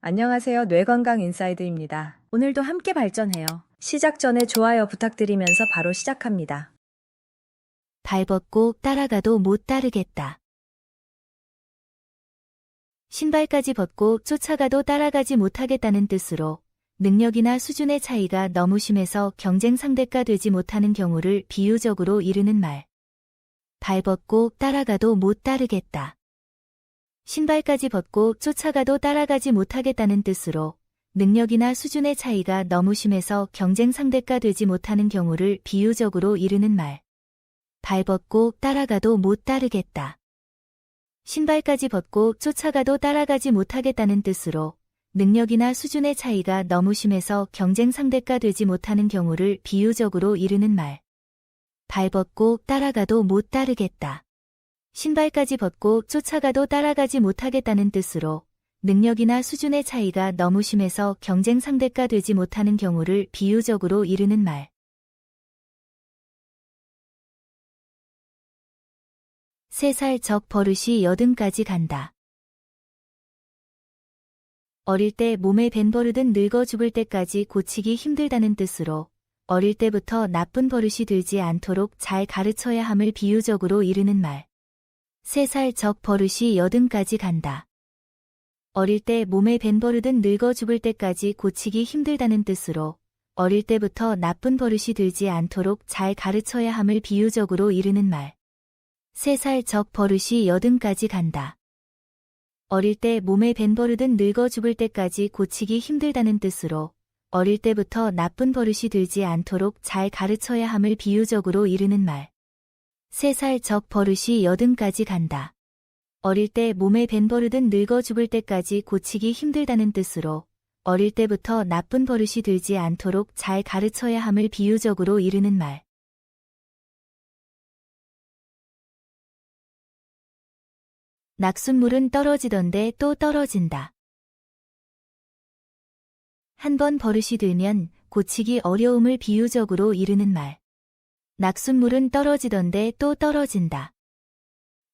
안녕하세요. 뇌건강 인사이드입니다. 오늘도 함께 발전해요. 시작 전에 좋아요 부탁드리면서 바로 시작합니다. 발벗고 따라가도 못 따르겠다. 신발까지 벗고 쫓아가도 따라가지 못하겠다는 뜻으로 능력이나 수준의 차이가 너무 심해서 경쟁 상대가 되지 못하는 경우를 비유적으로 이르는 말. 발벗고 따라가도 못 따르겠다. 신발까지 벗고 쫓아가도 따라가지 못하겠다는 뜻으로 능력이나 수준의 차이가 너무 심해서 경쟁 상대가 되지 못하는 경우를 비유적으로 이르는 말. 발벗고 따라가도 못 따르겠다. 신발까지 벗고 쫓아가도 따라가지 못하겠다는 뜻으로 능력이나 수준의 차이가 너무 심해서 경쟁 상대가 되지 못하는 경우를 비유적으로 이르는 말. 발벗고 따라가도 못 따르겠다. 신발까지 벗고 쫓아가도 따라가지 못하겠다는 뜻으로 능력이나 수준의 차이가 너무 심해서 경쟁 상대가 되지 못하는 경우를 비유적으로 이르는 말. 세 살 적 버릇이 여든까지 간다. 어릴 때 몸에 밴 버릇은 늙어 죽을 때까지 고치기 힘들다는 뜻으로 어릴 때부터 나쁜 버릇이 들지 않도록 잘 가르쳐야 함을 비유적으로 이르는 말. 세 살 적 버릇이 여든까지 간다. 어릴 때 몸에 밴 버릇은 늙어 죽을 때까지 고치기 힘들다는 뜻으로 어릴 때부터 나쁜 버릇이 들지 않도록 잘 가르쳐야 함을 비유적으로 이르는 말. 세 살 적 버릇이 여든까지 간다. 어릴 때 몸에 밴 버릇은 늙어 죽을 때까지 고치기 힘들다는 뜻으로 어릴 때부터 나쁜 버릇이 들지 않도록 잘 가르쳐야 함을 비유적으로 이르는 말. 세 살 적 버릇이 여든까지 간다. 어릴 때 몸에 밴 버릇은 늙어 죽을 때까지 고치기 힘들다는 뜻으로 어릴 때부터 나쁜 버릇이 들지 않도록 잘 가르쳐야 함을 비유적으로 이르는 말. 낙숫물은 떨어지던데 또 떨어진다. 한 번 버릇이 들면 고치기 어려움을 비유적으로 이르는 말. 낙숫물은 떨어지던데 또 떨어진다.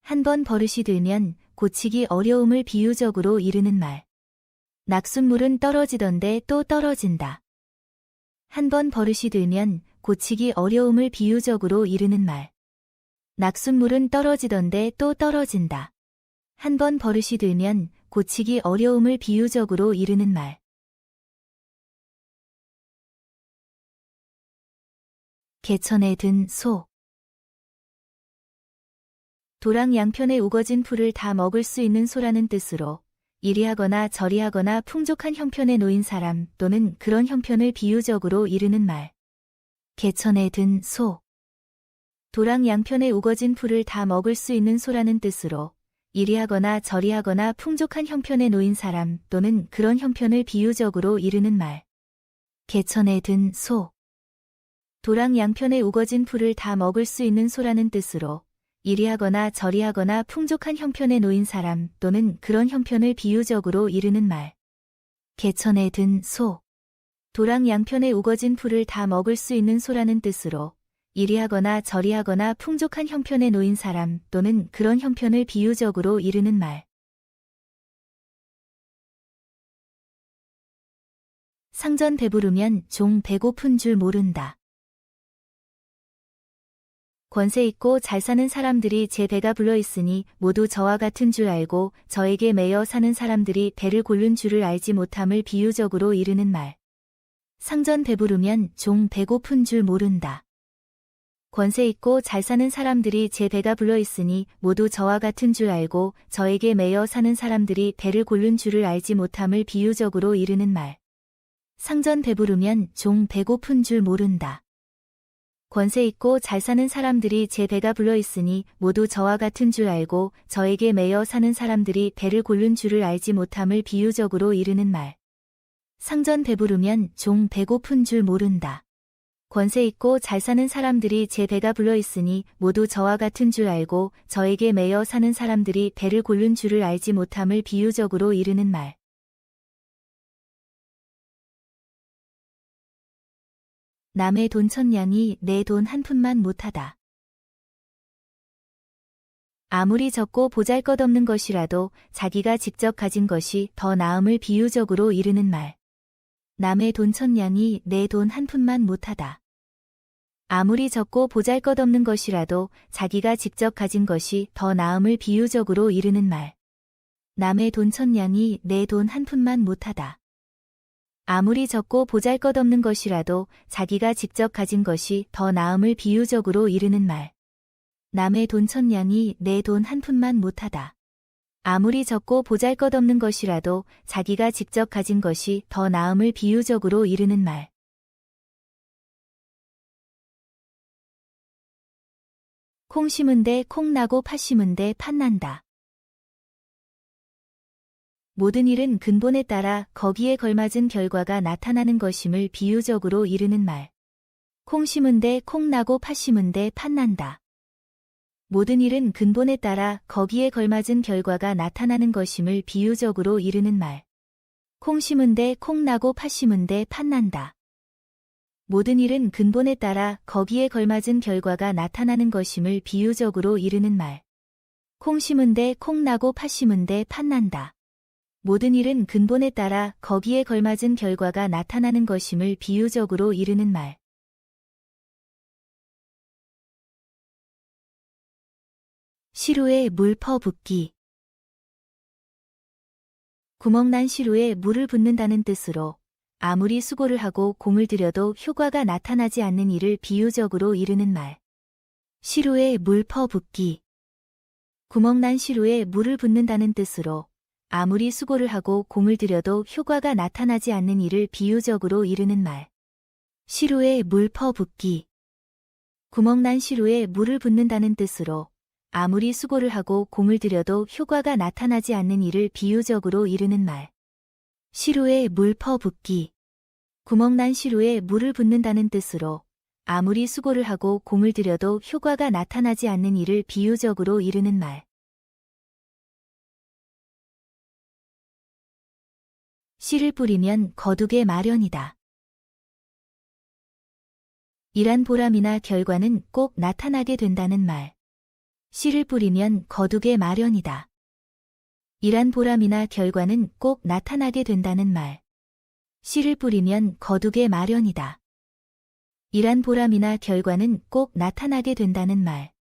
한 번 버릇이 들면 고치기 어려움을 비유적으로 이르는 말. 낙숫물은 떨어지던데 또 떨어진다. 한 번 버릇이 들면 고치기 어려움을 비유적으로 이르는 말. 낙숫물은 떨어지던데 또 떨어진다. 한 번 버릇이 들면 고치기 어려움을 비유적으로 이르는 말. 개천에 든 소. 도랑 양편에 우거진 풀을 다 먹을 수 있는 소라는 뜻으로 이리하거나 저리하거나 풍족한 형편에 놓인 사람 또는 그런 형편을 비유적으로 이르는 말. 개천에 든 소. 도랑 양편에 우거진 풀을 다 먹을 수 있는 소라는 뜻으로 이리하거나 저리하거나 풍족한 형편에 놓인 사람 또는 그런 형편을 비유적으로 이르는 말. 개천에 든 소. 도랑 양편에 우거진 풀을 다 먹을 수 있는 소라는 뜻으로 이리하거나 저리하거나 풍족한 형편에 놓인 사람 또는 그런 형편을 비유적으로 이르는 말. 개천에 든 소. 도랑 양편에 우거진 풀을 다 먹을 수 있는 소라는 뜻으로 이리하거나 저리하거나 풍족한 형편에 놓인 사람 또는 그런 형편을 비유적으로 이르는 말. 상전 배부르면 종 배고픈 줄 모른다. 권세 있고 잘 사는 사람들이 제 배가 불러 있으니 모두 저와 같은 줄 알고 저에게 매여 사는 사람들이 배를 고른 줄을 알지 못함을 비유적으로 이르는 말. 상전 배부르면 종 배고픈 줄 모른다. 권세 있고 잘 사는 사람들이 제 배가 불러 있으니 모두 저와 같은 줄 알고 저에게 매여 사는 사람들이 배를 고른 줄을 알지 못함을 비유적으로 이르는 말. 상전 배부르면 종 배고픈 줄 모른다. 권세 있고 잘 사는 사람들이 제 배가 불러 있으니 모두 저와 같은 줄 알고 저에게 매여 사는 사람들이 배를 고른 줄을 알지 못함을 비유적으로 이르는 말. 상전 배부르면 종 배고픈 줄 모른다. 권세 있고 잘 사는 사람들이 제 배가 불러 있으니 모두 저와 같은 줄 알고 저에게 매여 사는 사람들이 배를 고른 줄을 알지 못함을 비유적으로 이르는 말. 남의 돈 1000냥이 내 돈 한 푼만 못하다. 아무리 적고 보잘것없는 것이라도 자기가 직접 가진 것이 더 나음을 비유적으로 이르는 말. 남의 돈 1000냥이 내 돈 한 푼만 못하다. 아무리 적고 보잘것없는 것이라도 자기가 직접 가진 것이 더 나음을 비유적으로 이르는 말. 남의 돈 1000냥이 내 돈 한 푼만 못하다. 아무리 적고 보잘것없는 것이라도 자기가 직접 가진 것이 더 나음을 비유적으로 이르는 말. 남의 돈 1000냥이 내 돈 한 푼만 못하다. 아무리 적고 보잘것없는 것이라도 자기가 직접 가진 것이 더 나음을 비유적으로 이르는 말. 콩 심은데 콩 나고 팥 심은데 팥 난다. 모든 일은 근본에 따라 거기에 걸맞은 결과가 나타나는 것임을 비유적으로 이르는 말. 콩 심은데 콩 나고 팥 심은데 팥 난다. 모든 일은 근본에 따라 거기에 걸맞은 결과가 나타나는 것임을 비유적으로 이르는 말. 콩 심은데 콩 나고 팥 심은데 팥 난다. 모든 일은 근본에 따라 거기에 걸맞은 결과가 나타나는 것임을 비유적으로 이르는 말. 콩 심은데 콩 나고 팥 심은데 팥 난다. 모든 일은 근본에 따라 거기에 걸맞은 결과가 나타나는 것임을 비유적으로 이르는 말. 시루에 물 퍼붓기. 구멍난 시루에 물을 붓는다는 뜻으로 아무리 수고를 하고 공을 들여도 효과가 나타나지 않는 일을 비유적으로 이르는 말. 시루에 물 퍼붓기. 구멍난 시루에 물을 붓는다는 뜻으로 아무리 수고를 하고 공을 들여도 효과가 나타나지 않는 일을 비유적으로 이르는 말. 시루에 물 퍼붓기. 구멍난 시루에 물을 붓는다는 뜻으로 아무리 수고를 하고 공을 들여도 효과가 나타나지 않는 일을 비유적으로 이르는 말. 시루에 물 퍼붓기. 구멍난 시루에 물을 붓는다는 뜻으로 아무리 수고를 하고 공을 들여도 효과가 나타나지 않는 일을 비유적으로 이르는 말. 씨를 뿌리면 거두게 마련이다. 일한 보람이나 결과는 꼭 나타나게 된다는 말. 씨를 뿌리면 거두게 마련이다. 일한 보람이나 결과는 꼭 나타나게 된다는 말. 씨를 뿌리면 거두게 마련이다. 일한 보람이나 결과는 꼭 나타나게 된다는 말.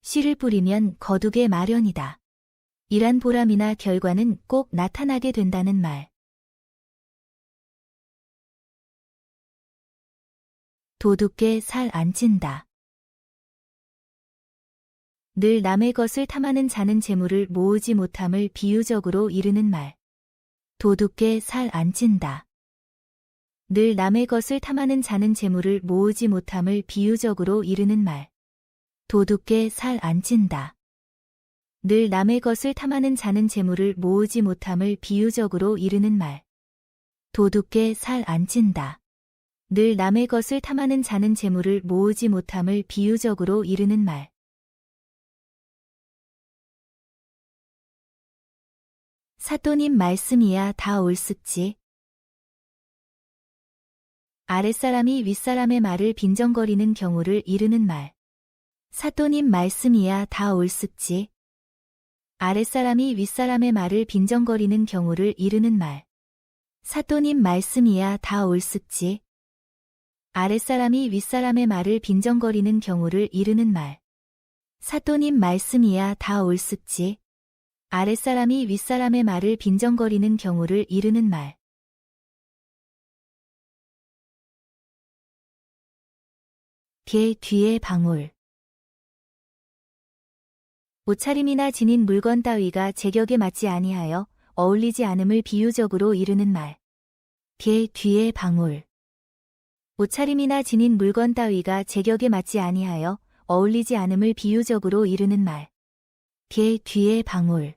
씨를 뿌리면 거두게 마련이다. 일한 보람이나 결과는 꼭 나타나게 된다는 말. 도둑게 살 안 찐다. 늘 남의 것을 탐하는 자는 재물을 모으지 못함을 비유적으로 이르는 말. 도둑게 살 안 찐다. 늘 남의 것을 탐하는 자는 재물을 모으지 못함을 비유적으로 이르는 말. 도둑게 살 안 찐다. 늘 남의 것을 탐하는 자는 재물을 모으지 못함을 비유적으로 이르는 말. 도둑게 살 안 찐다. 늘 남의 것을 탐하는 자는 재물을 모으지 못함을 비유적으로 이르는 말. 사또님 말씀이야 다 옳습지. 아랫사람이 윗사람의 말을 빈정거리는 경우를 이르는 말. 사또님 말씀이야 다 옳습지. 아랫사람이 윗사람의 말을 빈정거리는 경우를 이르는 말. 사또님 말씀이야 다 옳습지. 아랫사람이 윗사람의 말을 빈정거리는 경우를 이르는 말. 사또님 말씀이야 다 옳습지. 아랫사람이 윗사람의 말을 빈정거리는 경우를 이르는 말. 개 뒤에 방울. 옷차림이나 지닌 물건 따위가 제격에 맞지 아니하여 어울리지 않음을 비유적으로 이르는 말. 개 뒤에 방울. 옷차림이나 지닌 물건 따위가 제격에 맞지 아니하여 어울리지 않음을 비유적으로 이르는 말. 개 뒤에 방울.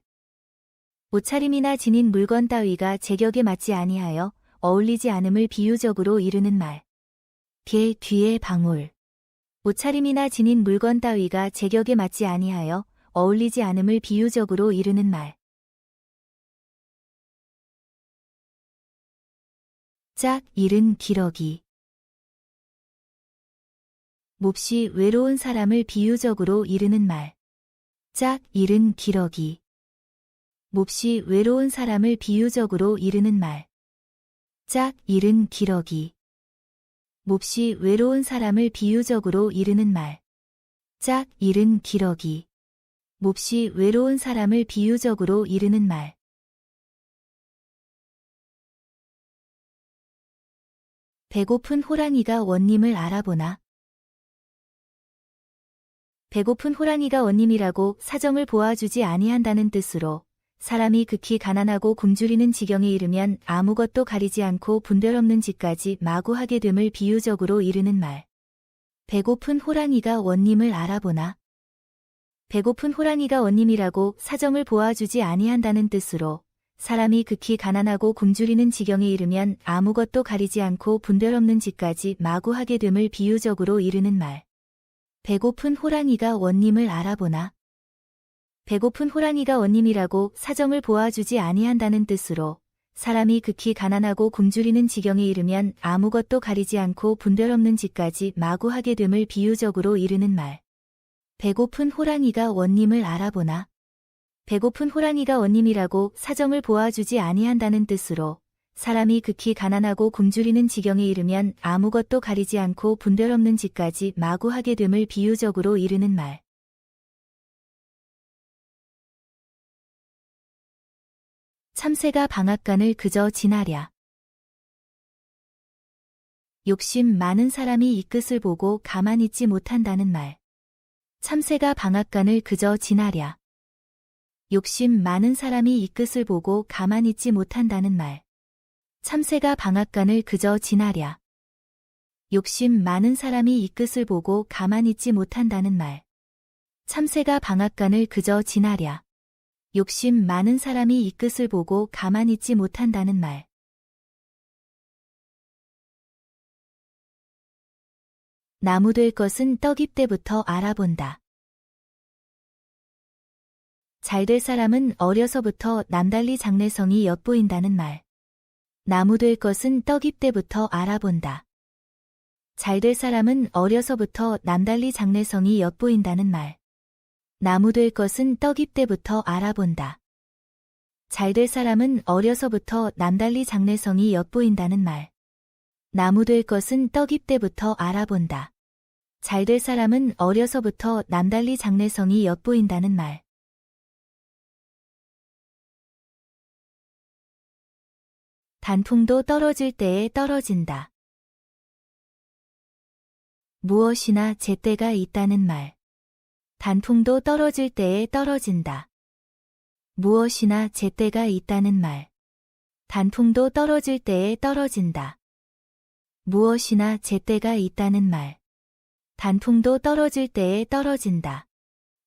옷차림이나 지닌 물건 따위가 제격에 맞지 아니하여 어울리지 않음을 비유적으로 이르는 말. 개 뒤에 방울. 옷차림이나 지닌 물건 따위가 제격에 맞지 아니하여 어울리지 않음을 비유적으로 이르는 말. 짝 잃은 기러기. 몹시 외로운 사람을 비유적으로 이르는 말. 짝 잃은 기러기. 몹시 외로운 사람을 비유적으로 이르는 말. 짝 잃은 기러기. 몹시 외로운 사람을 비유적으로 이르는 말. 짝 잃은 기러기. 몹시 외로운 사람을 비유적으로 이르는 말. 배고픈 호랑이가 원님을 알아보나. 배고픈 호랑이가 원님이라고 사정을 보아주지 아니한다는 뜻으로 사람이 극히 가난하고 굶주리는 지경에 이르면 아무것도 가리지 않고 분별없는 짓까지 마구 하게 됨을 비유적으로 이르는 말. 배고픈 호랑이가 원님을 알아보나. 배고픈 호랑이가 원님이라고 사정을 보아주지 아니한다는 뜻으로 사람이 극히 가난하고 굶주리는 지경에 이르면 아무것도 가리지 않고 분별없는 짓까지 마구 하게 됨을 비유적으로 이르는 말. 배고픈 호랑이가 원님을 알아보나. 배고픈 호랑이가 원님이라고 사정을 보아주지 아니한다는 뜻으로 사람이 극히 가난하고 굶주리는 지경에 이르면 아무것도 가리지 않고 분별없는 짓까지 마구 하게 됨을 비유적으로 이르는 말. 배고픈 호랑이가 원님을 알아보나. 배고픈 호랑이가 원님이라고 사정을 보아주지 아니한다는 뜻으로 사람이 극히 가난하고 굶주리는 지경에 이르면 아무것도 가리지 않고 분별없는 짓까지 마구 하게 됨을 비유적으로 이르는 말. 참새가 방앗간을 그저 지나랴. 욕심 많은 사람이 이 끝을 보고 가만히 있지 못한다는 말. 참새가 방앗간을 그저 지나랴. 욕심 많은 사람이 이 끝을 보고 가만히 있지 못한다는 말. 참새가 방앗간을 그저 지나랴. 욕심 많은 사람이 이 끝을 보고 가만히 있지 못한다는 말. 참새가 방앗간을 그저 지나랴. 욕심 많은 사람이 이 끝을 보고 가만히 있지 못한다는 말. 나무 될 것은 떡잎 때부터 알아본다. 잘 될 사람은 어려서부터 남달리 장래성이 엿보인다는 말. 나무 될 것은 떡잎 때부터 알아본다. 잘 될 사람은 어려서부터 남달리 장래성이 엿보인다는 말. 나무 될 것은 떡잎 때부터 알아본다. 잘 될 사람은 어려서부터 남달리 장래성이 엿보인다는 말. 나무 될 것은 떡잎 때부터 알아본다. 잘 될 사람은 어려서부터 남달리 장래성이 엿보인다는 말. 단풍도 떨어질 때에 떨어진다. 무엇이나 제때가 있다는 말. 단풍도 떨어질 때에 떨어진다. 무엇이나 제때가 있다는 말. 단풍도 떨어질 때에 떨어진다. 무엇이나 제때가 있다는 말. 단풍도 떨어질 때에 떨어진다.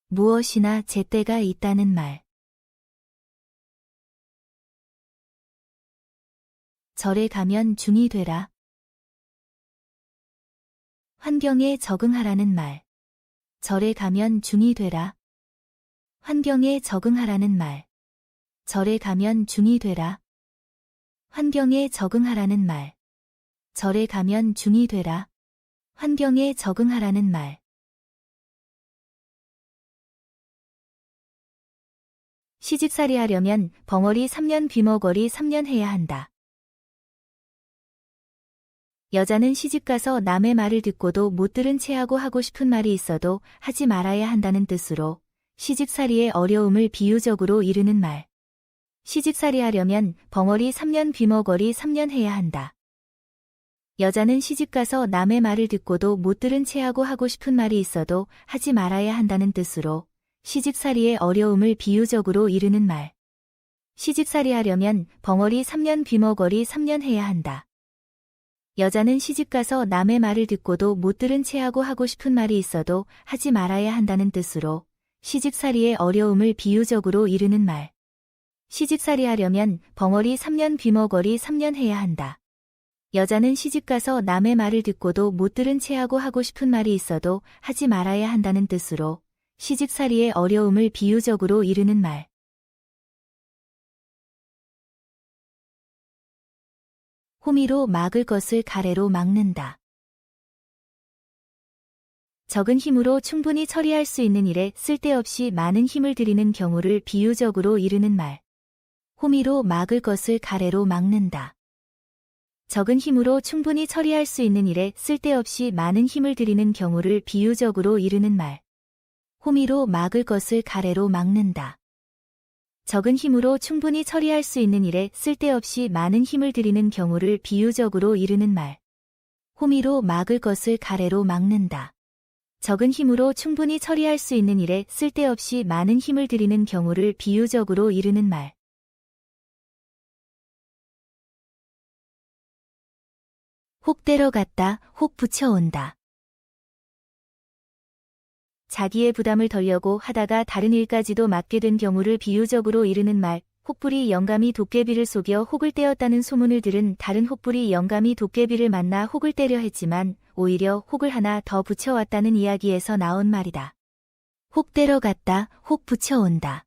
무엇이나 제때가 있다는 말. 절에 가면 중이 되라. 환경에 적응하라는 말. 절에 가면 중이 되라. 환경에 적응하라는 말. 절에 가면 중이 되라. 환경에 적응하라는 말. 절에 가면 중이 되라. 환경에 적응하라는 말. 시집살이 하려면 벙어리 3년 귀머거리 3년 해야 한다. 여자는 시집가서 남의 말을 듣고도 못 들은 체하고 하고 싶은 말이 있어도 하지 말아야 한다는 뜻으로 시집살이의 어려움을 비유적으로 이르는 말. 시집살이 하려면 벙어리 3년 귀머거리 3년 해야 한다. 여자는 시집가서 남의 말을 듣고도 못 들은 체하고 하고 싶은 말이 있어도 하지 말아야 한다는 뜻으로 시집살이의 어려움을 비유적으로 이르는 말. 시집살이 하려면 벙어리 3년 귀머거리 3년 해야 한다. 여자는 시집가서 남의 말을 듣고도 못 들은 체하고 하고 싶은 말이 있어도 하지 말아야 한다는 뜻으로 시집살이의 어려움을 비유적으로 이르는 말. 시집살이 하려면 벙어리 3년 귀머거리 3년 해야 한다. 여자는 시집가서 남의 말을 듣고도 못 들은 체하고 하고 싶은 말이 있어도 하지 말아야 한다는 뜻으로 시집살이의 어려움을 비유적으로 이르는 말. 호미로 막을 것을 가래로 막는다. 적은 힘으로 충분히 처리할 수 있는 일에 쓸데없이 많은 힘을 들이는 경우를 비유적으로 이르는 말. 호미로 막을 것을 가래로 막는다. 적은 힘으로 충분히 처리할 수 있는 일에 쓸데없이 많은 힘을 들이는 경우를 비유적으로 이르는 말. 호미로 막을 것을 가래로 막는다. 적은 힘으로 충분히 처리할 수 있는 일에 쓸데없이 많은 힘을 들이는 경우를 비유적으로 이르는 말. 호미로 막을 것을 가래로 막는다. 적은 힘으로 충분히 처리할 수 있는 일에 쓸데없이 많은 힘을 들이는 경우를 비유적으로 이르는 말. 혹 데려갔다, 혹 붙여온다. 자기의 부담을 덜려고 하다가 다른 일까지도 맡게 된 경우를 비유적으로 이르는 말. 혹불이 영감이 도깨비를 속여 혹을 떼었다는 소문을 들은 다른 혹불이 영감이 도깨비를 만나 혹을 떼려 했지만 오히려 혹을 하나 더 붙여왔다는 이야기에서 나온 말이다. 혹 데려갔다, 혹 붙여온다.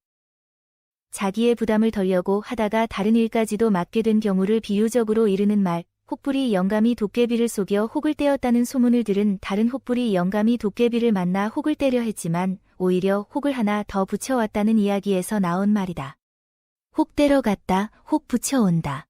자기의 부담을 덜려고 하다가 다른 일까지도 맡게 된 경우를 비유적으로 이르는 말. 혹불이 영감이 도깨비를 속여 혹을 떼었다는 소문을 들은 다른 혹불이 영감이 도깨비를 만나 혹을 떼려 했지만 오히려 혹을 하나 더 붙여왔다는 이야기에서 나온 말이다. 혹 데려갔다, 혹 붙여온다.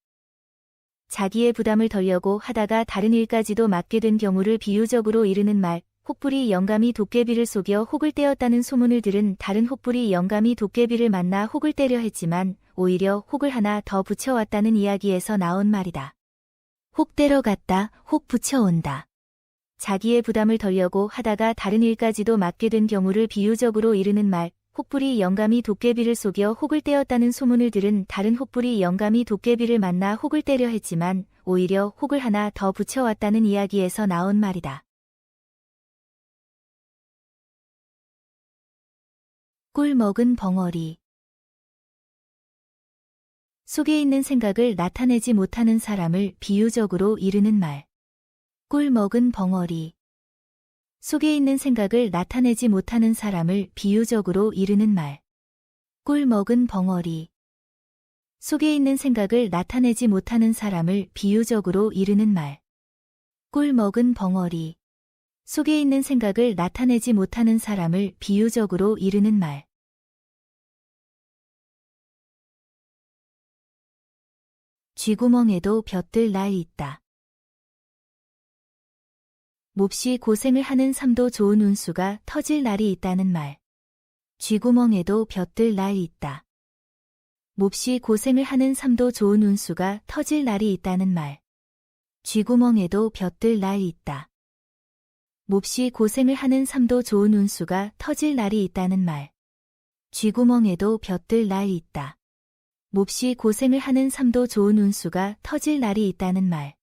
자기의 부담을 덜려고 하다가 다른 일까지도 맡게 된 경우를 비유적으로 이르는 말. 혹불이 영감이 도깨비를 속여 혹을 떼었다는 소문을 들은 다른 혹불이 영감이 도깨비를 만나 혹을 떼려 했지만 오히려 혹을 하나 더 붙여왔다는 이야기에서 나온 말이다. 혹 데려갔다, 혹 붙여온다. 자기의 부담을 덜려고 하다가 다른 일까지도 맡게 된 경우를 비유적으로 이르는 말. 혹불이 영감이 도깨비를 속여 혹을 떼었다는 소문을 들은 다른 혹불이 영감이 도깨비를 만나 혹을 떼려 했지만 오히려 혹을 하나 더 붙여왔다는 이야기에서 나온 말이다. 꿀 먹은 벙어리. 속에 있는 생각을 나타내지 못하는 사람을 비유적으로 이르는 말. 꿀 먹은 벙어리. 속에 있는 생각을 나타내지 못하는 사람을 비유적으로 이르는 말. 꿀 먹은 벙어리. 속에 있는 생각을 나타내지 못하는 사람을 비유적으로 이르는 말. 꿀 먹은 벙어리. 속에 있는 생각을 나타내지 못하는 사람을 비유적으로 이르는 말. 쥐구멍에도 볕들 날 있다. 몹시 고생을 하는 삶도 좋은 운수가 터질 날이 있다는 말. 쥐구멍에도 볕들 날 있다. 몹시 고생을 하는 삶도 좋은 운수가 터질 날이 있다는 말. 쥐구멍에도 볕들 날 있다. 몹시 고생을 하는 삶도 좋은 운수가 터질 날이 있다는 말. 쥐구멍에도 볕들 날 있다. 몹시 고생을 하는 삶도 좋은 운수가 터질 날이 있다는 말.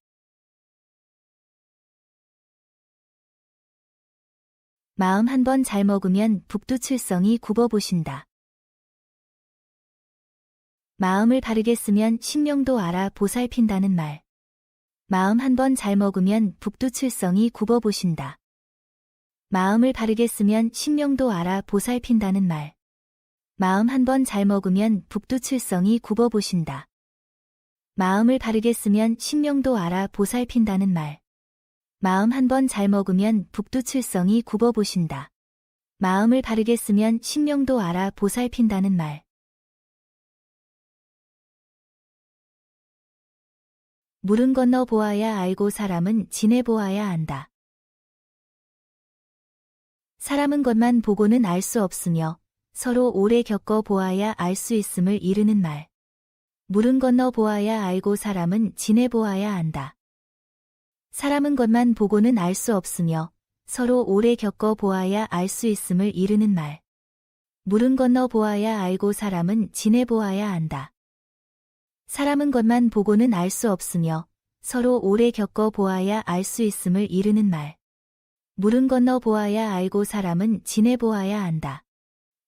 마음 한 번 잘 먹으면 북두칠성이 굽어보신다. 마음을 바르게 쓰면 신명도 알아 보살핀다는 말. 마음 한 번 잘 먹으면 북두칠성이 굽어보신다. 마음을 바르게 쓰면 신명도 알아 보살핀다는 말. 마음 한 번 잘 먹으면 북두칠성이 굽어보신다. 마음을 바르게 쓰면 신명도 알아 보살핀다는 말. 마음 한 번 잘 먹으면 북두칠성이 굽어보신다. 마음을 바르게 쓰면 신명도 알아 보살핀다는 말. 물은 건너 보아야 알고 사람은 지내보아야 안다. 사람은 것만 보고는 알 수 없으며 서로 오래 겪어 보아야 알 수 있음을 이르는 말. 물은 건너 보아야 알고 사람은 지내보아야 안다. 사람은 것만 보고는 알 수 없으며 서로 오래 겪어 보아야 알 수 있음을 이르는 말. 물은 건너 보아야 알고 사람은 지내보아야 안다. 사람은 것만 보고는 알 수 없으며 서로 오래 겪어 보아야 알 수 있음을 이르는 말. 물은 건너 보아야 알고 사람은 지내보아야 안다.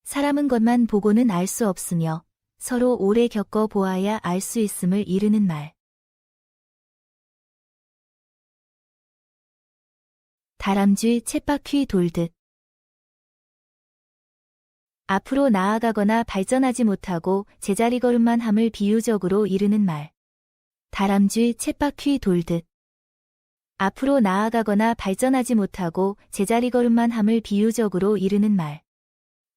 사람은 것만 보고는 알 수 없으며 서로 오래 겪어 보아야 알 수 있음을 이르는 말. 다람쥐 쳇바퀴 돌듯. 앞으로 나아가거나 발전하지 못하고 제자리 걸음만 함을 비유적으로 이르는 말. 다람쥐 쳇바퀴 돌듯. 앞으로 나아가거나 발전하지 못하고 제자리 걸음만 함을 비유적으로 이르는 말.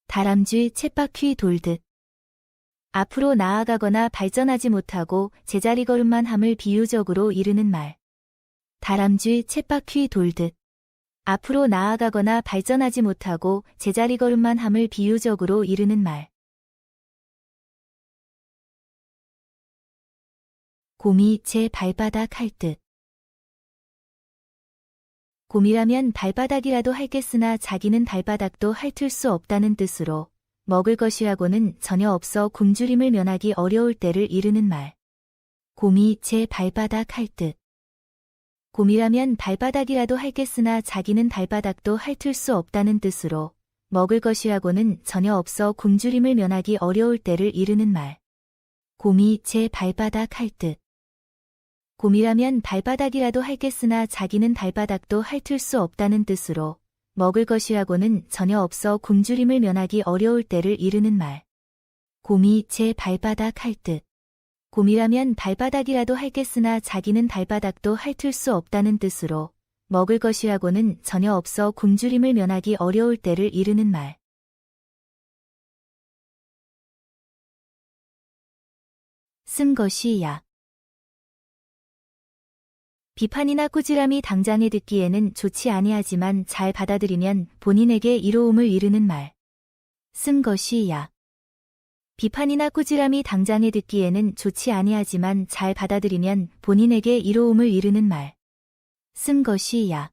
다람쥐 쳇바퀴 돌듯. 앞으로 나아가거나 발전하지 못하고 제자리 걸음만 함을 비유적으로 이르는 말. 다람쥐 쳇바퀴 돌듯. 앞으로 나아가거나 발전하지 못하고 제자리 걸음만 함을 비유적으로 이르는 말. 곰이 제 발바닥 할 듯. 곰이라면 발바닥이라도 핥겠으나 자기는 발바닥도 핥을 수 없다는 뜻으로 먹을 것이라고는 전혀 없어 굶주림을 면하기 어려울 때를 이르는 말. 곰이 제 발바닥 할 듯. 곰이라면 발바닥이라도 핥겠으나 자기는 발바닥도 핥을 수 없다는 뜻으로 먹을 것이라고는 전혀 없어 굶주림을 면하기 어려울 때를 이르는 말. 곰이 제 발바닥 할 듯. 곰이라면 발바닥이라도 핥겠으나 자기는 발바닥도 핥을 수 없다는 뜻으로 먹을 것이라고는 전혀 없어 굶주림을 면하기 어려울 때를 이르는 말. 곰이 제 발바닥 할 듯. 곰이라면 발바닥이라도 핥겠으나 자기는 발바닥도 핥을 수 없다는 뜻으로 먹을 것이라고는 전혀 없어 굶주림을 면하기 어려울 때를 이르는 말. 쓴 것이 약. 비판이나 꾸지람이 당장에 듣기에는 좋지 아니하지만 잘 받아들이면 본인에게 이로움을 이르는 말. 쓴 것이 약. 비판이나 꾸지람이 당장에 듣기에는 좋지 아니하지만 잘 받아들이면 본인에게 이로움을 이르는 말. 쓴 것이 약.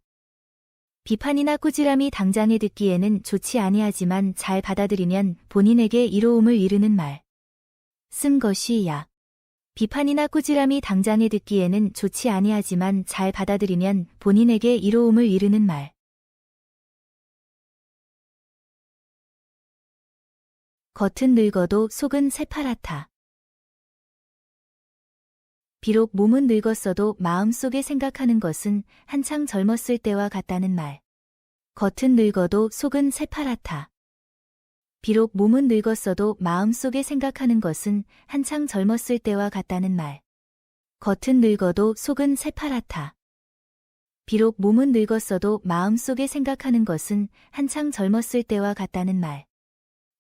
비판이나 꾸지람이 당장에 듣기에는 좋지 아니하지만 잘 받아들이면 본인에게 이로움을 이르는 말. 쓴 것이 약. 비판이나 꾸지람이 당장에 듣기에는 좋지 아니하지만 잘 받아들이면 본인에게 이로움을 이르는 말. 겉은 늙어도 속은 새파랗다. 비록 몸은 늙었어도 마음속에 생각하는 것은 한창 젊었을 때와 같다는 말. 겉은 늙어도 속은 새파랗다. 비록 몸은 늙었어도 마음속에 생각하는 것은 한창 젊었을 때와 같다는 말. 겉은 늙어도 속은 새파랗다. 비록 몸은 늙었어도 마음속에 생각하는 것은 한창 젊었을 때와 같다는 말.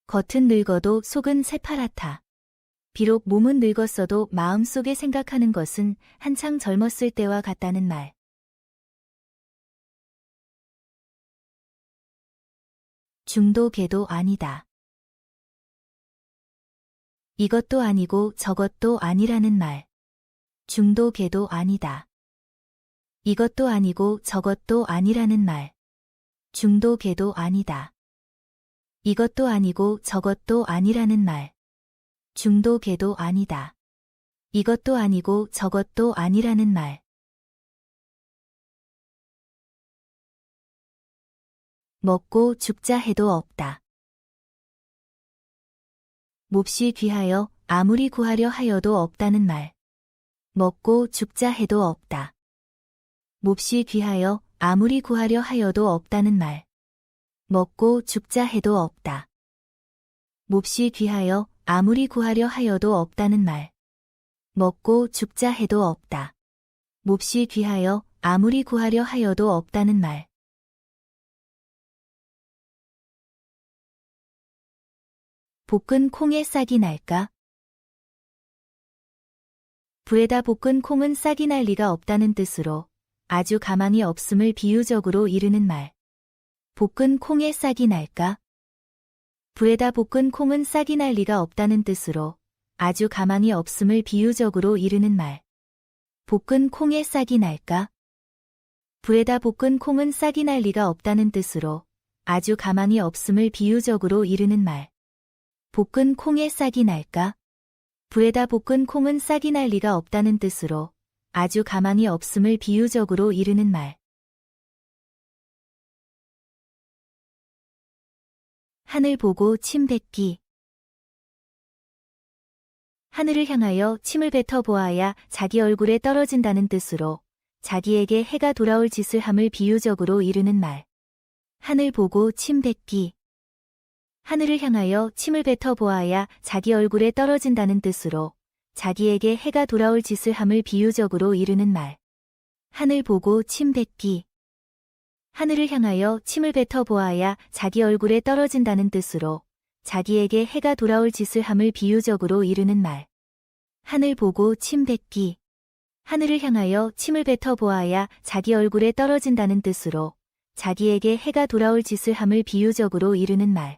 겉은 늙어도 속은 새파랗다. 비록 몸은 늙었어도 마음속에 생각하는 것은 한창 젊었을 때와 같다는 말. 중도 개도 아니다. 이것도 아니고 저것도 아니라는 말. 중도 개도 아니다. 이것도 아니고 저것도 아니라는 말. 중도 개도 아니다. 이것도 아니고 저것도 아니라는 말. 중도 개도 아니다. 이것도 아니고 저것도 아니라는 말. 먹고 죽자 해도 없다. 몹시 귀하여 아무리 구하려 하여도 없다는 말. 먹고 죽자 해도 없다. 몹시 귀하여 아무리 구하려 하여도 없다는 말. 먹고 죽자 해도 없다. 몹시 귀하여 아무리 구하려 하여도 없다는 말. 먹고 죽자 해도 없다. 몹시 귀하여 아무리 구하려 하여도 없다는 말. 볶은 콩에 싹이 날까? 불에다 볶은 콩은 싹이 날 리가 없다는 뜻으로 아주 가망이 없음을 비유적으로 이르는 말. 볶은 콩에 싹이 날까? 불에다 볶은 콩은 싹이 날 리가 없다는 뜻으로 아주 가망이 없음을 비유적으로 이르는 말. 볶은 콩에 싹이 날까? 불에다 볶은 콩은 싹이 날 리가 없다는 뜻으로 아주 가망이 없음을 비유적으로 이르는 말. 볶은 콩에 싹이 날까? 불에다 볶은 콩은 싹이 날 리가 없다는 뜻으로 아주 가망이 없음을 비유적으로 이르는 말. 하늘 보고 침 뱉기. 하늘을 향하여 침을 뱉어 보아야 자기 얼굴에 떨어진다는 뜻으로 자기에게 해가 돌아올 짓을 함을 비유적으로 이르는 말. 하늘 보고 침 뱉기. 하늘을 향하여 침을 뱉어 보아야 자기 얼굴에 떨어진다는 뜻으로 자기에게 해가 돌아올 짓을 함을 비유적으로 이르는 말. 하늘 보고 침 뱉기. 하늘을 향하여 침을 뱉어 보아야 자기 얼굴에 떨어진다는 뜻으로 자기에게 해가 돌아올 짓을 함을 비유적으로 이르는 말. 하늘 보고 침 뱉기. 하늘을 향하여 침을 뱉어 보아야 자기 얼굴에 떨어진다는 뜻으로 자기에게 해가 돌아올 짓을 함을 비유적으로 이르는 말.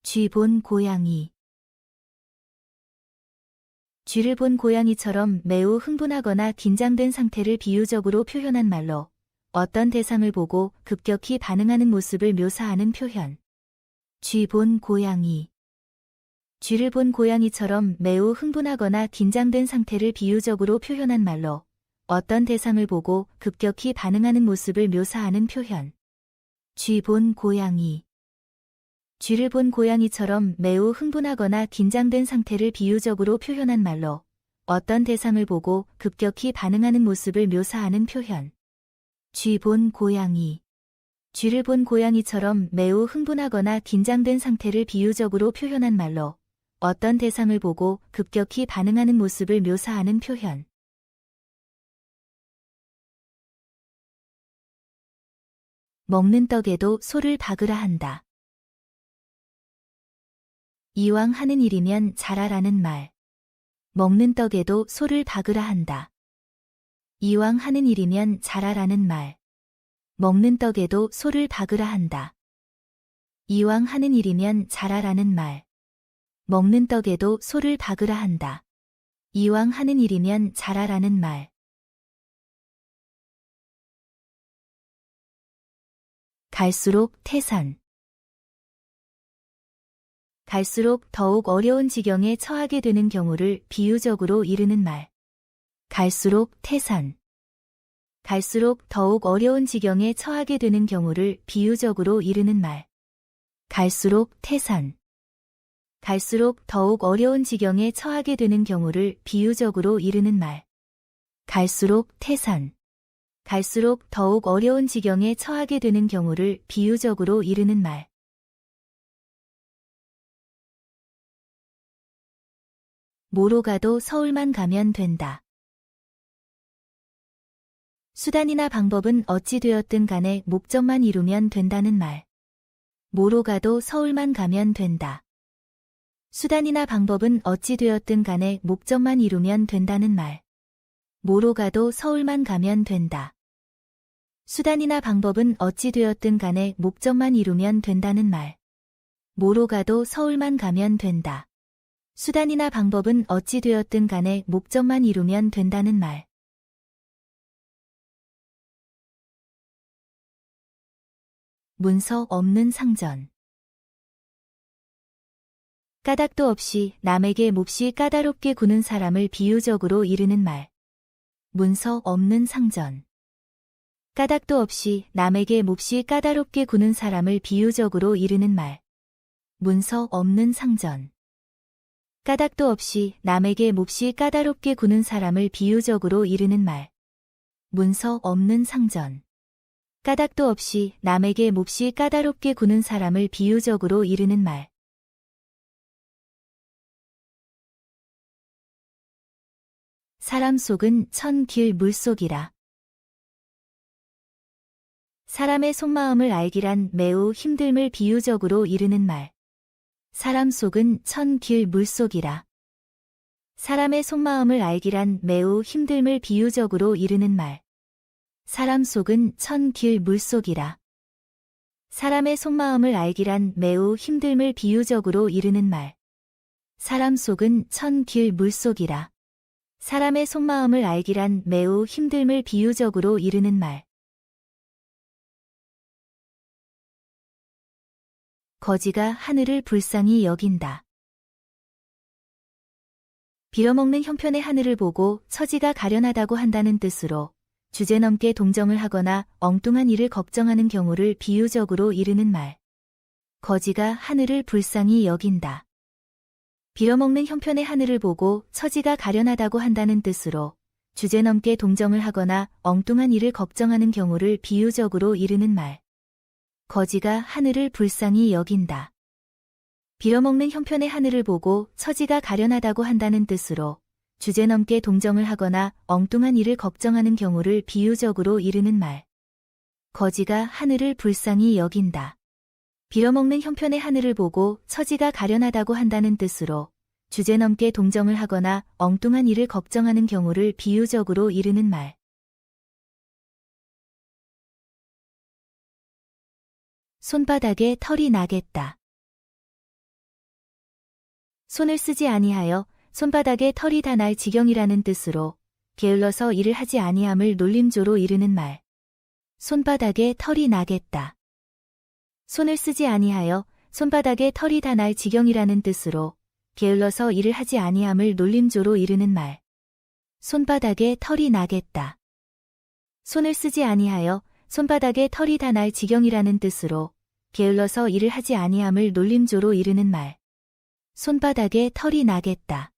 쥐 본 고양이. 쥐를 본 고양이처럼 매우 흥분하거나 긴장된 상태를 비유적으로 표현한 말로 어떤 대상을 보고 급격히 반응하는 모습을 묘사하는 표현. 쥐 본 고양이. 쥐를 본 고양이처럼 매우 흥분하거나 긴장된 상태를 비유적으로 표현한 말로 어떤 대상을 보고 급격히 반응하는 모습을 묘사하는 표현. 쥐 본 고양이. 쥐를 본 고양이처럼 매우 흥분하거나 긴장된 상태를 비유적으로 표현한 말로 어떤 대상을 보고 급격히 반응하는 모습을 묘사하는 표현. 쥐 본 고양이. 쥐를 본 고양이처럼 매우 흥분하거나 긴장된 상태를 비유적으로 표현한 말로 어떤 대상을 보고 급격히 반응하는 모습을 묘사하는 표현. 먹는 떡에도 소를 박으라 한다. 이왕 하는 일이면 잘하라는 말. 먹는 떡에도 소를 박으라 한다. 이왕 하는 일이면 잘하라는 말. 먹는 떡에도 소를 박으라 한다. 이왕 하는 일이면 잘하라는 말. 먹는 떡에도 소를 박으라 한다. 이왕 하는 일이면 잘하라는 말. 갈수록 태산. 갈수록 더욱 어려운 지경에 처하게 되는 경우를 비유적으로 이르는 말. 갈수록 태산. 갈수록 더욱 어려운 지경에 처하게 되는 경우를 비유적으로 이르는 말. 갈수록 태산. 갈수록 더욱 어려운 지경에 처하게 되는 경우를 비유적으로 이르는 말. 갈수록 태산. 갈수록 더욱 어려운 지경에 처하게 되는 경우를 비유적으로 이르는 말. 뭐로 가도 서울만 가면 된다. 수단이나 방법은 어찌 되었든 간에 목적만 이루면 된다는 말. 뭐로 가도 서울만 가면 된다. 수단이나 방법은 어찌 되었든 간에 목적만 이루면 된다는 말. 뭐로 가도 서울만 가면 된다. 수단이나 방법은 어찌 되었든 간에 목적만 이루면 된다는 말. 뭐로 가도 서울만 가면 된다. 수단이나 방법은 어찌 되었든 간에 목적만 이루면 된다는 말. 문서 없는 상전. 까닭도 없이 남에게 몹시 까다롭게 구는 사람을 비유적으로 이르는 말. 문서 없는 상전. 까닭도 없이 남에게 몹시 까다롭게 구는 사람을 비유적으로 이르는 말. 문서 없는 상전. 까닭도 없이 남에게 몹시 까다롭게 구는 사람을 비유적으로 이르는 말. 문서 없는 상전. 까닭도 없이 남에게 몹시 까다롭게 구는 사람을 비유적으로 이르는 말. 사람 속은 천 길 물속이라. 사람의 속마음을 알기란 매우 힘듦을 비유적으로 이르는 말. 사람 속은 천 길 물속이라. 사람의 속마음을 알기란 매우 힘듦을 비유적으로 이르는 말. 사람 속은 천 길 물속이라. 사람의 속마음을 알기란 매우 힘듦을 비유적으로 이르는 말. 사람 속은 천 길 물속이라. 사람의 속마음을 알기란 매우 힘듦을 비유적으로 이르는 말. 거지가 하늘을 불쌍히 여긴다. 빌어먹는 형편의 하늘을 보고 처지가 가련하다고 한다는 뜻으로 주제넘게 동정을 하거나 엉뚱한 일을 걱정하는 경우를 비유적으로 이르는 말. 거지가 하늘을 불쌍히 여긴다. 빌어먹는 형편의 하늘을 보고 처지가 가련하다고 한다는 뜻으로 주제넘게 동정을 하거나 엉뚱한 일을 걱정하는 경우를 비유적으로 이르는 말. 거지가 하늘을 불쌍히 여긴다. 빌어먹는 형편의 하늘을 보고 처지가 가련하다고 한다는 뜻으로 주제넘게 동정을 하거나 엉뚱한 일을 걱정하는 경우를 비유적으로 이르는 말. 거지가 하늘을 불쌍히 여긴다. 빌어먹는 형편의 하늘을 보고 처지가 가련하다고 한다는 뜻으로 주제넘게 동정을 하거나 엉뚱한 일을 걱정하는 경우를 비유적으로 이르는 말. 손바닥에 털이 나겠다. 손을 쓰지 아니하여 손바닥에 털이 다 날 지경이라는 뜻으로 게을러서 일을 하지 아니함을 놀림조로 이르는 말. 손바닥에 털이 나겠다. 손을 쓰지 아니하여 손바닥에 털이 다 날 지경이라는 뜻으로 게을러서 일을 하지 아니함을 놀림조로 이르는 말. 손바닥에 털이 나겠다. 손을 쓰지 아니하여 손바닥에 털이 다 날 지경이라는 뜻으로 게을러서 일을 하지 아니함을 놀림조로 이르는 말. 손바닥에 털이 나겠다.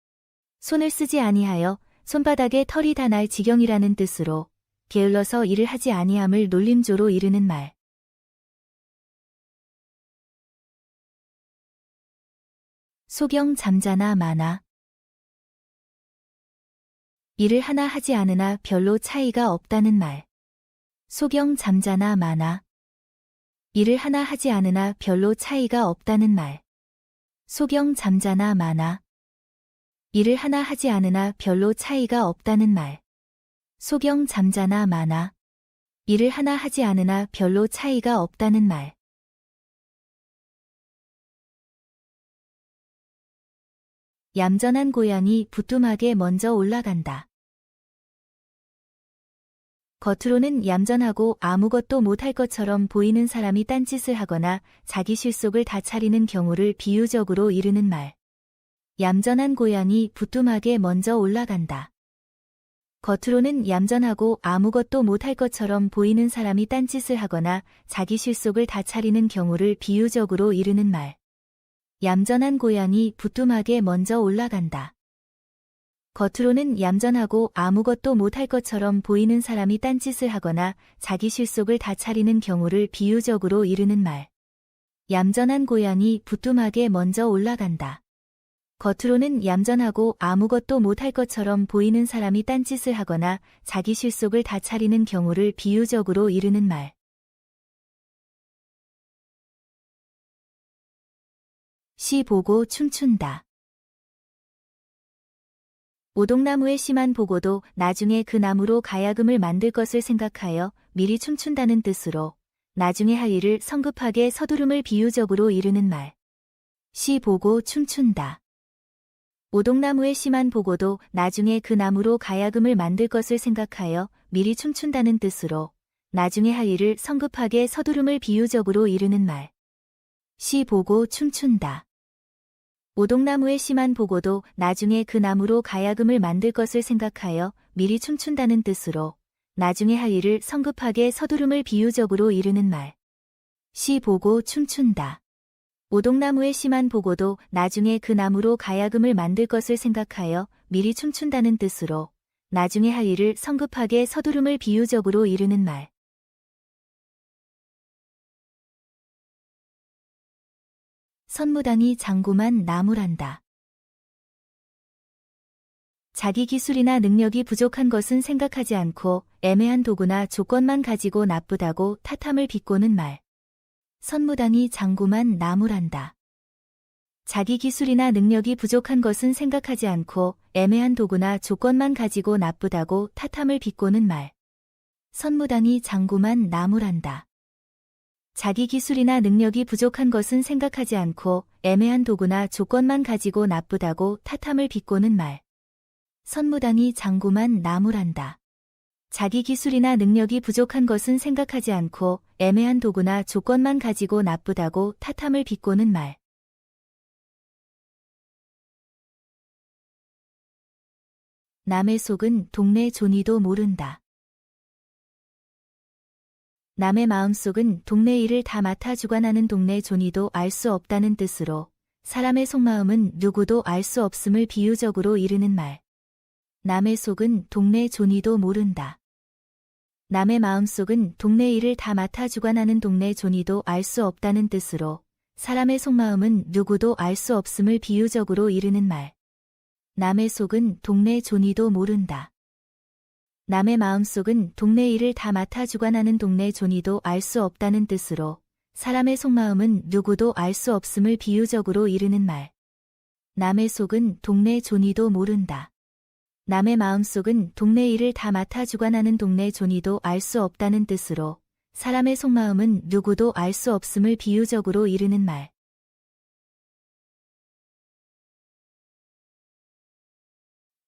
손을 쓰지 아니하여 손바닥에 털이 다 날 지경이라는 뜻으로 게을러서 일을 하지 아니함을 놀림조로 이르는 말. 소경 잠자나 마나. 일을 하나 하지 않으나 별로 차이가 없다는 말. 소경 잠자나 마나. 일을 하나 하지 않으나 별로 차이가 없다는 말. 소경 잠자나 마나. 일을 하나 하지 않으나 별로 차이가 없다는 말. 소경 잠자나 마나. 일을 하나 하지 않으나 별로 차이가 없다는 말. 얌전한 고양이 부뚜막에 먼저 올라간다. 겉으로는 얌전하고 아무것도 못할 것처럼 보이는 사람이 딴짓을 하거나 자기 실속을 다 차리는 경우를 비유적으로 이르는 말. 얌전한 고양이 부뚜막에 먼저 올라간다. 겉으로는 얌전하고 아무것도 못할 것처럼 보이는 사람이 딴짓을 하거나 자기 실속을 다 차리는 경우를 비유적으로 이르는 말. 얌전한 고양이 부뚜막에 먼저 올라간다. 겉으로는 얌전하고 아무것도 못할 것처럼 보이는 사람이 딴짓을 하거나 자기 실속을 다 차리는 경우를 비유적으로 이르는 말. 얌전한 고양이 부뚜막에 먼저 올라간다. 겉으로는 얌전하고 아무것도 못할 것처럼 보이는 사람이 딴짓을 하거나 자기 실속을 다 차리는 경우를 비유적으로 이르는 말. 시 보고 춤춘다. 오동나무의 시만 보고도 나중에 그 나무로 가야금을 만들 것을 생각하여 미리 춤춘다는 뜻으로 나중에 할 일을 성급하게 서두름을 비유적으로 이르는 말. 시 보고 춤춘다. 오동나무의 시만 보고도 나중에 그 나무로 가야금을 만들 것을 생각하여 미리 춤춘다는 뜻으로 나중에 할 일을 성급하게 서두름을 비유적으로 이르는 말. 시 보고 춤춘다. 오동나무의 시만 보고도 나중에 그 나무로 가야금을 만들 것을 생각하여 미리 춤춘다는 뜻으로 나중에 할 일을 성급하게 서두름을 비유적으로 이르는 말. 시 보고 춤춘다. 오동나무의 시만 보고도 나중에 그 나무로 가야금을 만들 것을 생각하여 미리 춤춘다는 뜻으로 나중에 할 일을 성급하게 서두름을 비유적으로 이르는 말. 선무당이 장구만 나무란다. 자기 기술이나 능력이 부족한 것은 생각하지 않고 애매한 도구나 조건만 가지고 나쁘다고 탓함을 비꼬는 말. 선무당이 장구만 나무란다. 자기 기술이나 능력이 부족한 것은 생각하지 않고 애매한 도구나 조건만 가지고 나쁘다고 탓함을 비꼬는 말. 선무당이 장구만 나무란다. 자기 기술이나 능력이 부족한 것은 생각하지 않고 애매한 도구나 조건만 가지고 나쁘다고 탓함을 비꼬는 말. 선무당이 장구만 나무란다. 자기 기술이나 능력이 부족한 것은 생각하지 않고 애매한 도구나 조건만 가지고 나쁘다고 탓함을 비꼬는 말. 남의 속은 동네 존이도 모른다. 남의 마음속은 동네 일을 다 맡아 주관하는 동네 존이도 알 수 없다는 뜻으로 사람의 속마음은 누구도 알 수 없음을 비유적으로 이르는 말. 남의 속은 동네 존이도 모른다. 남의 마음속은 동네 일을 다 맡아 주관하는 동네 존이도 알 수 없다는 뜻으로 사람의 속마음은 누구도 알 수 없음을 비유적으로 이르는 말. 남의 속은 동네 존이도 모른다. 남의 마음속은 동네 일을 다 맡아 주관하는 동네 존이도 알 수 없다는 뜻으로 사람의 속마음은 누구도 알 수 없음을 비유적으로 이르는 말. 남의 속은 동네 존이도 모른다. 남의 마음속은 동네 일을 다 맡아 주관하는 동네 존이도 알 수 없다는 뜻으로 사람의 속마음은 누구도 알 수 없음을 비유적으로 이르는 말.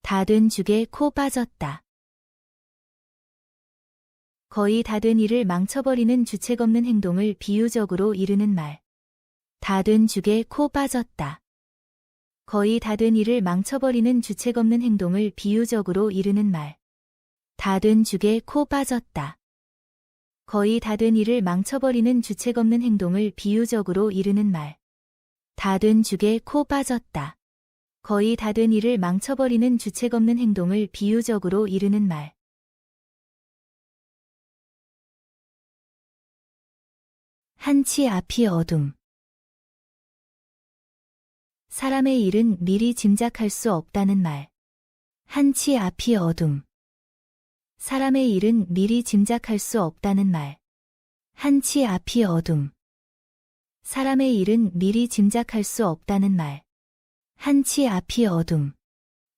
다 된 죽에 코 빠졌다. 거의 다 된 일을 망쳐버리는 주책 없는 행동을 비유적으로 이르는 말. 다 된 죽에 코 빠졌다. 거의 다 된 일을 망쳐버리는 주책 없는 행동을 비유적으로 이르는 말. 다 된 죽에 코 빠졌다. 거의 다 된 일을 망쳐버리는 주책 없는 행동을 비유적으로 이르는 말. 다 된 죽에 코 빠졌다. 거의 다 된 일을 망쳐버리는 주책 없는 행동을 비유적으로 이르는 말. 한치 앞이 어둠. 사람의 일은 미리 짐작할 수 없다는 말. 한치 앞이 어둠. 사람의 일은 미리 짐작할 수 없다는 말. 한치 앞이 어둠. 사람의 일은 미리 짐작할 수 없다는 말. 한치 앞이 어둠.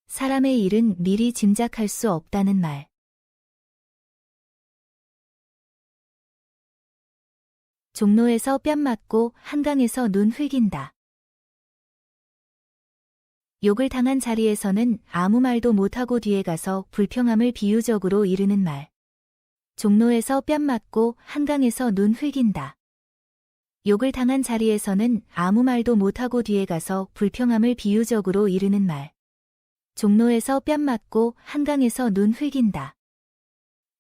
사람의 일은 미리 짐작할 수 없다는 말. 종로에서 뺨 맞고 한강에서 눈 흘긴다. 욕을 당한 자리에서는 아무 말도 못하고 뒤에 가서 불평함을 비유적으로 이르는 말. 종로에서 뺨 맞고 한강에서 눈 흘긴다. 욕을 당한 자리에서는 아무 말도 못하고 뒤에 가서 불평함을 비유적으로 이르는 말. 종로에서 뺨 맞고 한강에서 눈 흘긴다.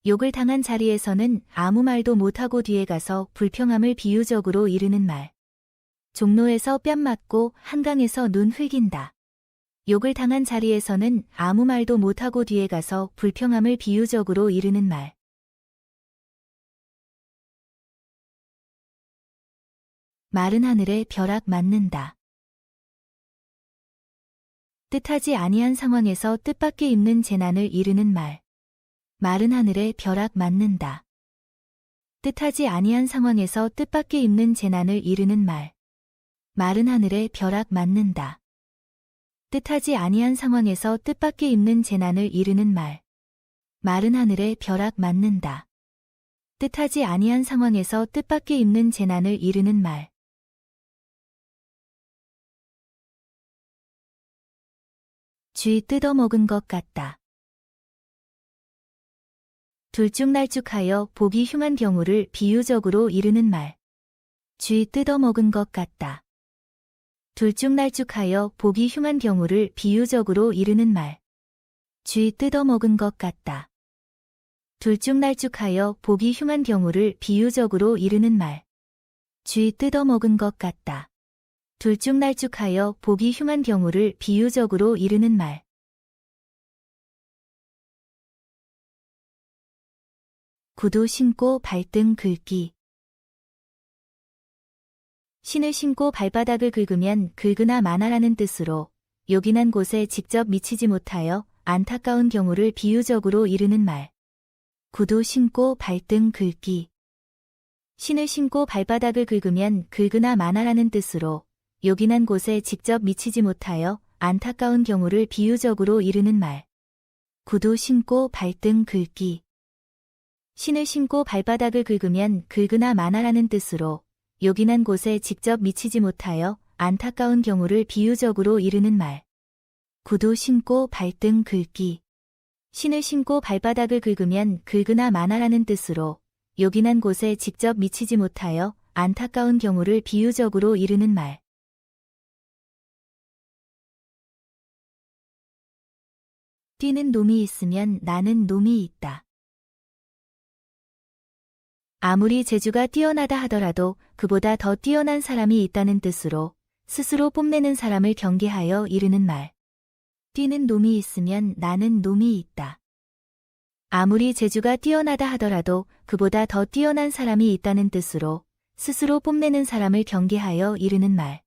욕을 당한 자리에서는 아무 말도 못하고 뒤에 가서 불평함을 비유적으로 이르는 말. 종로에서 뺨 맞고 한강에서 눈 흘긴다. 욕을 당한 자리에서는 아무 말도 못하고 뒤에 가서 불평함을 비유적으로 이르는 말. 마른 하늘에 벼락 맞는다. 뜻하지 아니한 상황에서 뜻밖의 있는 재난을 이르는 말. 마른 하늘에 벼락 맞는다. 뜻하지 아니한 상황에서 뜻밖의 있는 재난을 이르는 말. 마른 하늘에 벼락 맞는다. 뜻하지 아니한 상황에서 뜻밖의 있는 재난을 이르는 말. 마른 하늘에 벼락 맞는다. 뜻하지 아니한 상황에서 뜻밖의 있는 재난을 이르는 말. 쥐 뜯어먹은 것 같다. 둘쭉날쭉하여 보기 흉한 경우를 비유적으로 이르는 말. 쥐 뜯어먹은 것 같다. 둘쭉날쭉하여 보기 흉한 경우를 비유적으로 이르는 말. 쥐 뜯어먹은 것 같다. 둘쭉날쭉하여 보기 흉한 경우를 비유적으로 이르는 말. 쥐 뜯어먹은 것 같다. 둘쭉날쭉하여 보기 흉한 경우를 비유적으로 이르는 말. 구두 신고 발등 긁기. 신을 신고 발바닥을 긁으면 긁으나 마나라는 뜻으로 요긴한 곳에 직접 미치지 못하여 안타까운 경우를 비유적으로 이르는 말. 구두 신고 발등 긁기. 신을 신고 발바닥을 긁으면 긁으나 마나라는 뜻으로 요긴한 곳에 직접 미치지 못하여 안타까운 경우를 비유적으로 이르는 말. 구두 신고 발등 긁기. 신을 신고 발바닥을 긁으면 긁으나 마나라는 뜻으로 요긴한 곳에 직접 미치지 못하여 안타까운 경우를 비유적으로 이르는 말. 구두 신고 발등 긁기. 신을 신고 발바닥을 긁으면 긁으나 마나라는 뜻으로 요긴한 곳에 직접 미치지 못하여 안타까운 경우를 비유적으로 이르는 말. 뛰는 놈이 있으면 나는 놈이 있다. 아무리 재주가 뛰어나다 하더라도 그보다 더 뛰어난 사람이 있다는 뜻으로 스스로 뽐내는 사람을 경계하여 이르는 말. 뛰는 놈이 있으면 나는 놈이 있다. 아무리 재주가 뛰어나다 하더라도 그보다 더 뛰어난 사람이 있다는 뜻으로 스스로 뽐내는 사람을 경계하여 이르는 말.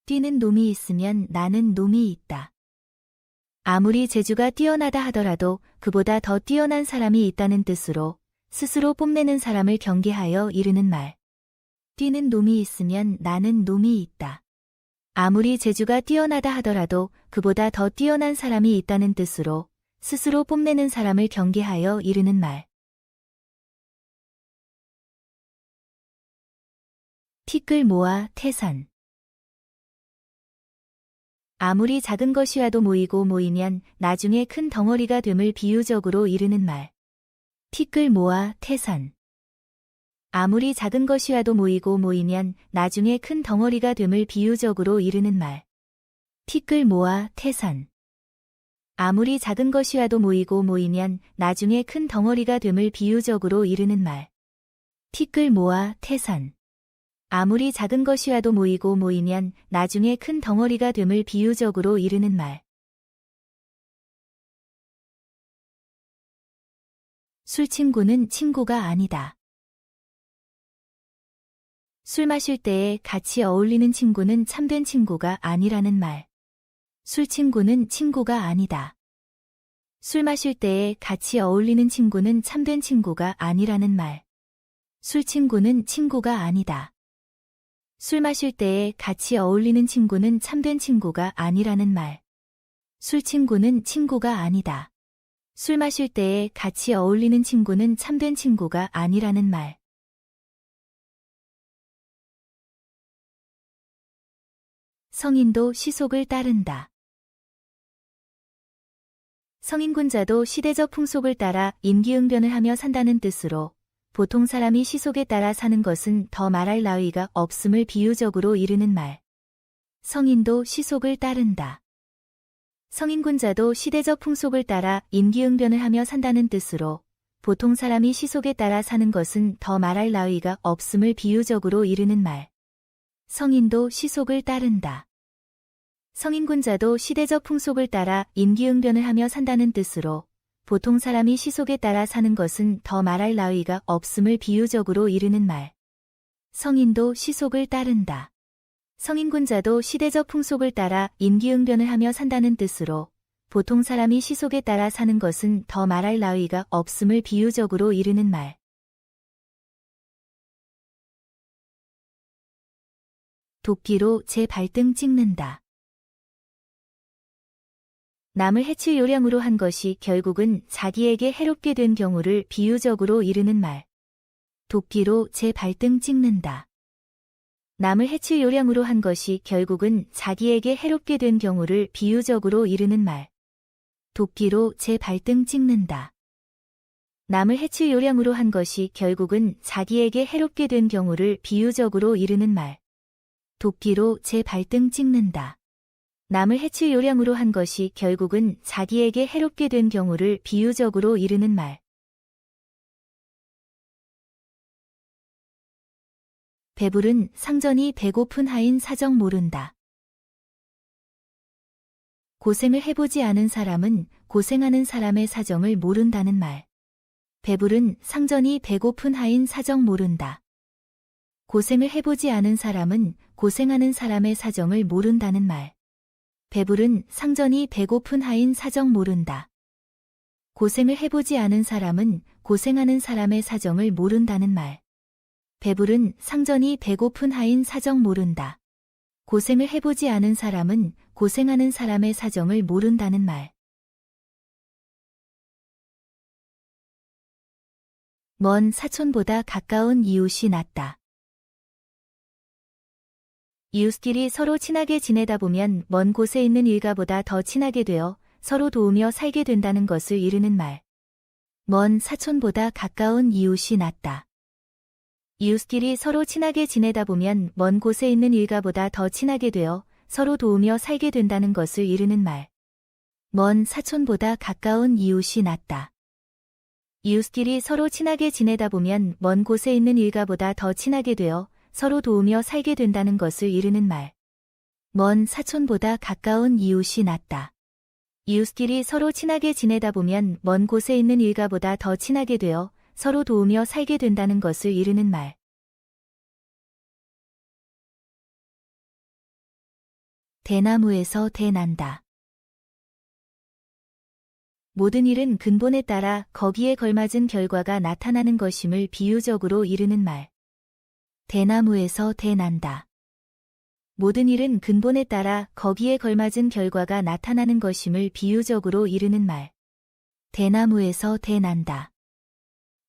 뛰는 놈이 있으면 나는 놈이 있다. 아무리 재주가 뛰어나다 하더라도 그보다 더 뛰어난 사람이 있다는 뜻으로 스스로 뽐내는 사람을 경계하여 이르는 말. 뛰는 놈이 있으면 나는 놈이 있다. 아무리 재주가 뛰어나다 하더라도 그보다 더 뛰어난 사람이 있다는 뜻으로 스스로 뽐내는 사람을 경계하여 이르는 말. 티끌 모아 태산. 아무리 작은 것이라도 모이면 나중에 큰 덩어리가 됨을 비유적으로 이르는 말. 티끌 모아 태산. 아무리 작은 것이라도 모이면 나중에 큰 덩어리가 됨을 비유적으로 이르는 말. 티끌 모아 태산. 아무리 작은 것이라도 모이면 나중에 큰 덩어리가 됨을 비유적으로 이르는 말. 티끌 모아 태산. 아무리 작은 것이라도 모이면 나중에 큰 덩어리가 됨을 비유적으로 이르는 말. 술 친구는 친구가 아니다. 술 마실 때에 같이 어울리는 친구는 참된 친구가 아니라는 말. 술 친구는 친구가 아니다. 술 마실 때에 같이 어울리는 친구는 참된 친구가 아니라는 말. 술 친구는 친구가 아니다. 술 마실 때에 같이 어울리는 친구는 참된 친구가 아니라는 말. 술 친구는 친구가 아니다. 술 마실 때에 같이 어울리는 친구는 참된 친구가 아니라는 말. 성인도 시속을 따른다. 성인군자도 시대적 풍속을 따라 임기응변을 하며 산다는 뜻으로 보통 사람이 시속에 따라 사는 것은 더 말할 나위가 없음을 비유적으로 이르는 말. 성인도 시속을 따른다. 성인군자도 시대적 풍속을 따라 임기응변을 하며 산다는 뜻으로 보통 사람이 시속에 따라 사는 것은 더 말할 나위가 없음을 비유적으로 이르는 말. 성인도 시속을 따른다. 성인군자도 시대적 풍속을 따라 임기응변을 하며 산다는 뜻으로 보통 사람이 시속에 따라 사는 것은 더 말할 나위가 없음을 비유적으로 이르는 말. 성인도 시속을 따른다. 성인군자도 시대적 풍속을 따라 임기응변을 하며 산다는 뜻으로 보통 사람이 시속에 따라 사는 것은 더 말할 나위가 없음을 비유적으로 이르는 말. 도끼로 제 발등 찍는다. 남을 해칠 요량으로 한 것이 결국은 자기에게 해롭게 된 경우를 비유적으로 이르는 말. 도끼로 제 발등 찍는다. 남을 해칠 요량으로 한 것이 결국은 자기에게 해롭게 된 경우를 비유적으로 이르는 말. 도끼로 제 발등 찍는다. 남을 해칠 요량으로 한 것이 결국은 자기에게 해롭게 된 경우를 비유적으로 이르는 말. 도끼로 제 발등 찍는다. 남을 해칠 요량으로 한 것이 결국은 자기에게 해롭게 된 경우를 비유적으로 이르는 말. 배부른 상전이 배고픈 하인 사정 모른다. 고생을 해보지 않은 사람은 고생하는 사람의 사정을 모른다는 말. 배부른 상전이 배고픈 하인 사정 모른다. 고생을 해보지 않은 사람은 고생하는 사람의 사정을 모른다는 말. 배부른 상전이 배고픈 하인 사정 모른다. 고생을 해보지 않은 사람은 고생하는 사람의 사정을 모른다는 말. 배부른 상전이 배고픈 하인 사정 모른다. 고생을 해보지 않은 사람은 고생하는 사람의 사정을 모른다는 말. 먼 사촌보다 가까운 이웃이 낫다. 이웃끼리 서로 친하게 지내다 보면 먼 곳에 있는 일가보다 더 친하게 되어 서로 도우며 살게 된다는 것을 이르는 말. 먼 사촌보다 가까운 이웃이 낫다. 이웃끼리 서로 친하게 지내다 보면 먼 곳에 있는 일가보다 더 친하게 되어 서로 도우며 살게 된다는 것을 이르는 말. 먼 사촌보다 가까운 이웃이 낫다. 이웃끼리 서로 친하게 지내다 보면 먼 곳에 있는 일가보다 더 친하게 되어 서로 도우며 살게 된다는 것을 이르는 말. 먼 사촌보다 가까운 이웃이 낫다. 이웃끼리 서로 친하게 지내다 보면 먼 곳에 있는 일가보다 더 친하게 되어 서로 도우며 살게 된다는 것을 이르는 말. 대나무에서 대 난다. 모든 일은 근본에 따라 거기에 걸맞은 결과가 나타나는 것임을 비유적으로 이르는 말. 대나무에서 대난다. 모든 일은 근본에 따라 거기에 걸맞은 결과가 나타나는 것임을 비유적으로 이르는 말. 대나무에서 대난다.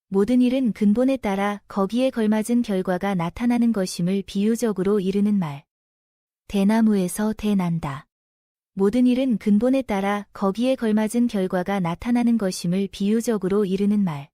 모든 일은 근본에 따라 거기에 걸맞은 결과가 나타나는 것임을 비유적으로 이르는 말. 대나무에서 대난다. 모든 일은 근본에 따라 거기에 걸맞은 결과가 나타나는 것임을 비유적으로 이르는 말.